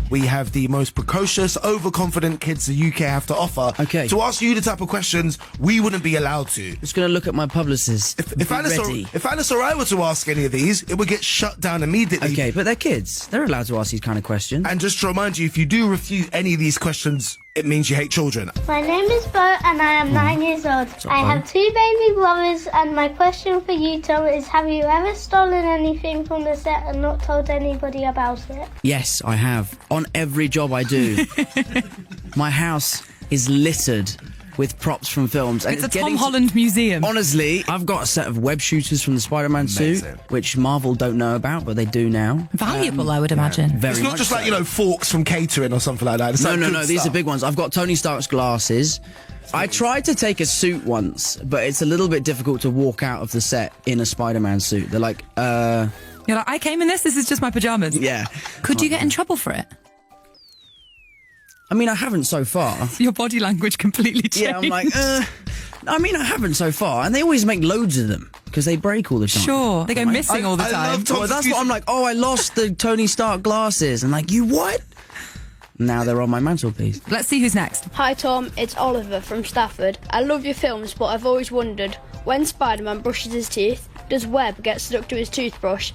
we have the most precocious, overconfident kids the UK have to offer. Okay. To ask you the type of questions we wouldn't be allowed to. Just going to look at my publicist. If Alice or I were to ask any of these, it would get shut down immediately. Okay, but they're kids. They're allowed to ask these kind of questions. And just to remind you, if you do refute any of these questions, it means you hate children. My name is Bo and I am 9 years old. I have 2 baby brothers and my question for you, Tom, is have you ever stolen anything from the set and not told anybody about it? Yes, I have. On every job I do. My house is littered with props from films. And it's a Tom Holland museum. Honestly, I've got a set of web shooters from the Spider-Man suit, which Marvel don't know about, but they do now. Valuable, I would imagine. It's not just like, forks from catering or something like that. It's No, these are big ones. I've got Tony Stark's glasses. I tried to take a suit once, but it's a little bit difficult to walk out of the set in a Spider-Man suit. They're like, You're like, I came in this is just my pyjamas. Yeah. Could you get in trouble for it? I mean, I haven't so far. Your body language completely changed. Yeah, I'm like, I mean, I haven't so far. And they always make loads of them because they break all the time. Sure, they go missing all the time. Well, that's what I'm like, I lost the Tony Stark glasses. And like, you what? Now they're on my mantelpiece. Let's see who's next. Hi Tom, it's Oliver from Stafford. I love your films, but I've always wondered, when Spider-Man brushes his teeth, does web get stuck to his toothbrush?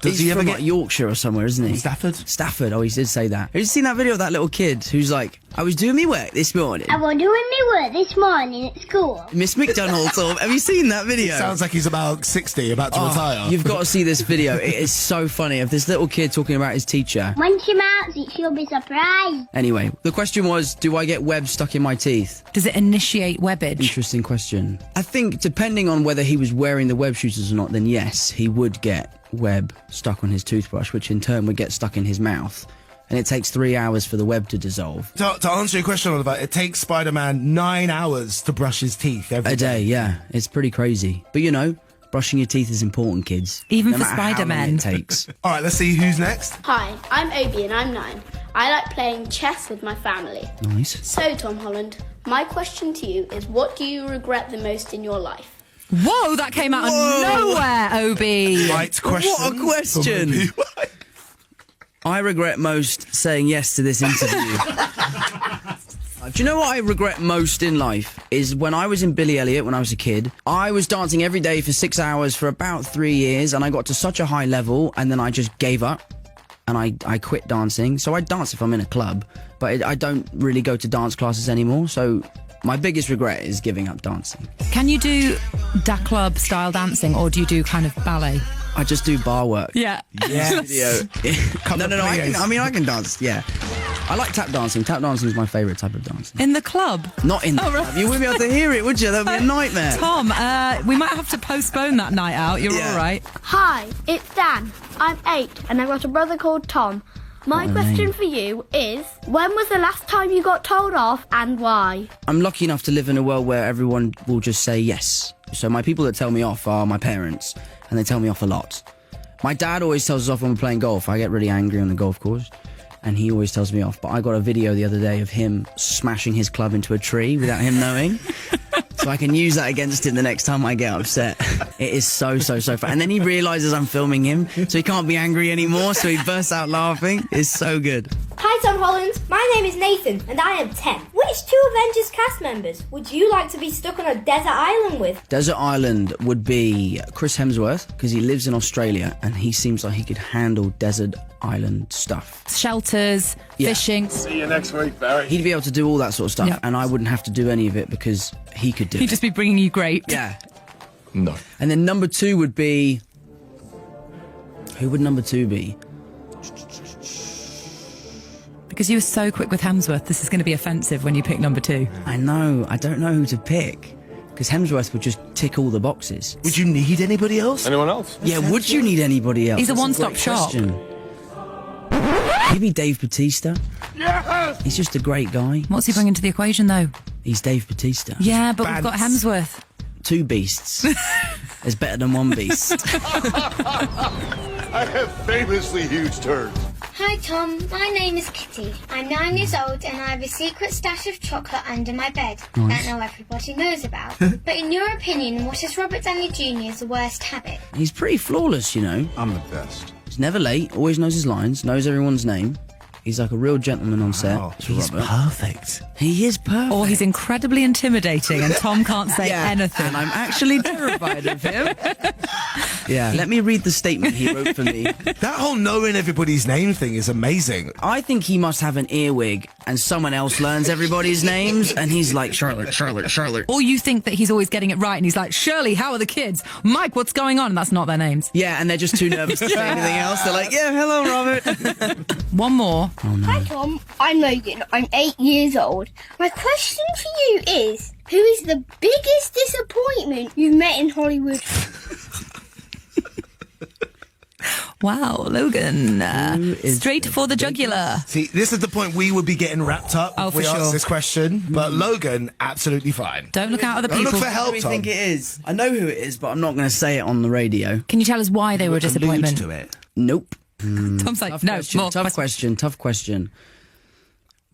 Does he ever from get like Yorkshire or somewhere, isn't he? Stafford. Oh, he did say that. Have you seen that video of that little kid who's like, I was doing me work this morning. I was doing my work this morning at school. Miss McDonald, Tom. Have you seen that video? Sounds like he's about 60, about to retire. You've got to see this video. It is so funny of this little kid talking about his teacher. When she melts it, she'll be surprised. Anyway, the question was, do I get web stuck in my teeth? Does it initiate webbage? Interesting question. I think depending on whether he was wearing the web shooters or not, then yes, he would get web stuck on his toothbrush, which in turn would get stuck in his mouth. And it takes 3 hours for the web to dissolve. To answer your question, Oliver, it takes Spider-Man 9 hours to brush his teeth every day. Yeah. It's pretty crazy. But brushing your teeth is important, kids. Even no for matter how Spider-Man. long it takes. All right, let's see who's next. Hi, I'm Obi and I'm 9. I like playing chess with my family. Nice. So Tom Holland, my question to you is, what do you regret the most in your life? Whoa, that came out of nowhere, Obi. Right question. What a question. I regret most saying yes to this interview. Do you know what I regret most in life? Is when I was in Billy Elliot when I was a kid, I was dancing every day for 6 hours for about 3 years, and I got to such a high level, and then I just gave up, and I quit dancing. So I dance if I'm in a club, but I don't really go to dance classes anymore, so my biggest regret is giving up dancing. Can you do da club style dancing, or do you do kind of ballet? I just do bar work. Yeah. Yeah. No. I can dance. Yeah. I like tap dancing. Tap dancing is my favourite type of dancing. In the club? Not in the club. You wouldn't be able to hear it, would you? That would be a nightmare. Tom, we might have to postpone that night out. You're all right. Hi, it's Dan. I'm 8 and I've got a brother called Tom. My question for you is, when was the last time you got told off and why? I'm lucky enough to live in a world where everyone will just say yes. So my people that tell me off are my parents, and they tell me off a lot. My dad always tells us off when we're playing golf. I get really angry on the golf course, and he always tells me off. But I got a video the other day of him smashing his club into a tree without him knowing. So I can use that against him the next time I get upset. It is so fun. And then he realises I'm filming him, so he can't be angry anymore, so he bursts out laughing. It's so good. Hi Tom Holland, my name is Nathan and I am 10. Which 2 Avengers cast members would you like to be stuck on a desert island with? Desert island would be Chris Hemsworth, because he lives in Australia and he seems like he could handle desert island stuff. Shelters, fishing. See you next week, Barry. He'd be able to do all that sort of stuff, and I wouldn't have to do any of it because he could do it. He'd just be bringing you grapes. Yeah. No. And then number 2 would be... Who would number 2 be? Because you were so quick with Hemsworth, this is going to be offensive when you pick number 2. I know. I don't know who to pick. Because Hemsworth would just tick all the boxes. Would you need anybody else? Anyone else? Yeah, would you need anybody else? He's a That's one-stop great shop. question. Maybe Dave Bautista. Yes! He's just a great guy. What's he bringing to the equation, though? He's Dave Bautista. Yeah, but we've got Hemsworth. 2 beasts is better than 1 beast. I have famously huge turds. Hi Tom, my name is Kitty. I'm 9 years old and I have a secret stash of chocolate under my bed that now everybody knows about. But in your opinion, what is Robert Downey Jr.'s worst habit? He's pretty flawless, you know. I'm the best. He's never late, always knows his lines, knows everyone's name. He's like a real gentleman on set. Oh, he's perfect. He is perfect. Or he's incredibly intimidating and Tom can't say anything. And I'm actually terrified of him. Yeah, let me read the statement he wrote for me. That whole knowing everybody's name thing is amazing. I think he must have an earwig and someone else learns everybody's names and he's like, Charlotte, Charlotte, Charlotte. Or you think that he's always getting it right and he's like, Shirley, how are the kids? Mike, what's going on? And that's not their names. Yeah, and they're just too nervous to say anything else. They're like, yeah, hello, Robert. One more. Hi Tom, I'm Logan. I'm 8 years old. My question for you is, who is the biggest disappointment you've met in Hollywood? Wow, Logan. Straight for the jugular. See, this is the point we would be getting wrapped up Oh, if for we sure. asked this question. But Logan, absolutely fine. Don't look out at the Don't people. look for help, Who do Tom. you think it is? I know who it is, but I'm not going to say it on the radio. Can you tell us why they were a Allude disappointment? to it. Nope. Tom's like, no, more. Tough question.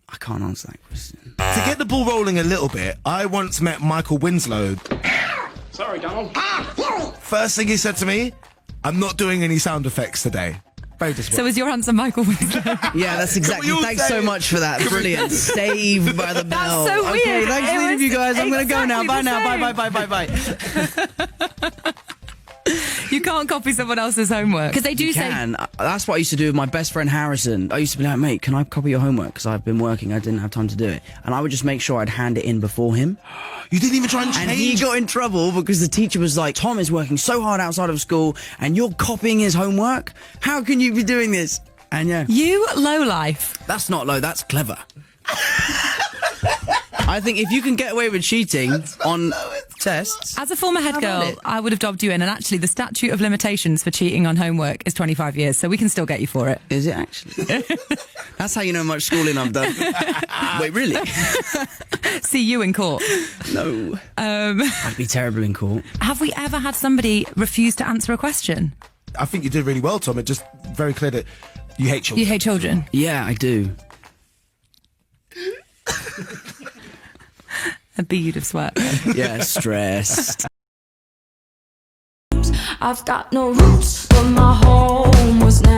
I can't answer that question. To get the ball rolling a little bit, I once met Michael Winslow. Sorry, Donald. First thing he said to me, I'm not doing any sound effects today. Very disappointing. So is your answer Michael Winslow? Yeah, that's exactly. Can we all Thanks say so it? much for that. Brilliant. Saved by the bell. so Okay, weird. thanks for It the was interview, guys. I'm going to go now. exactly Bye the now. Bye. You can't copy someone else's homework. Because they do say... Can. That's what I used to do with my best friend Harrison. I used to be like, mate, can I copy your homework? Because I've been working. I didn't have time to do it. And I would just make sure I'd hand it in before him. You didn't even try and And he change. got in trouble because the teacher was like, Tom is working so hard outside of school and you're copying his homework? How can you be doing this? And yeah, You lowlife. that's not low, that's clever. I think if you can get away with cheating on tests... As a former head How about girl, it? I would have dobbed you in. And actually, the statute of limitations for cheating on homework is 25 years. So we can still get you for it. Is it actually? That's how you know how much schooling I've done. Wait, really? See you in court. No. I'd be terrible in court. Have we ever had somebody refuse to answer a question? I think you did really well, Tom. It just very clear that you hate children. You hate children. Yeah, I do. A bead of sweat. Yeah, stressed. I've got no roots, but my home was never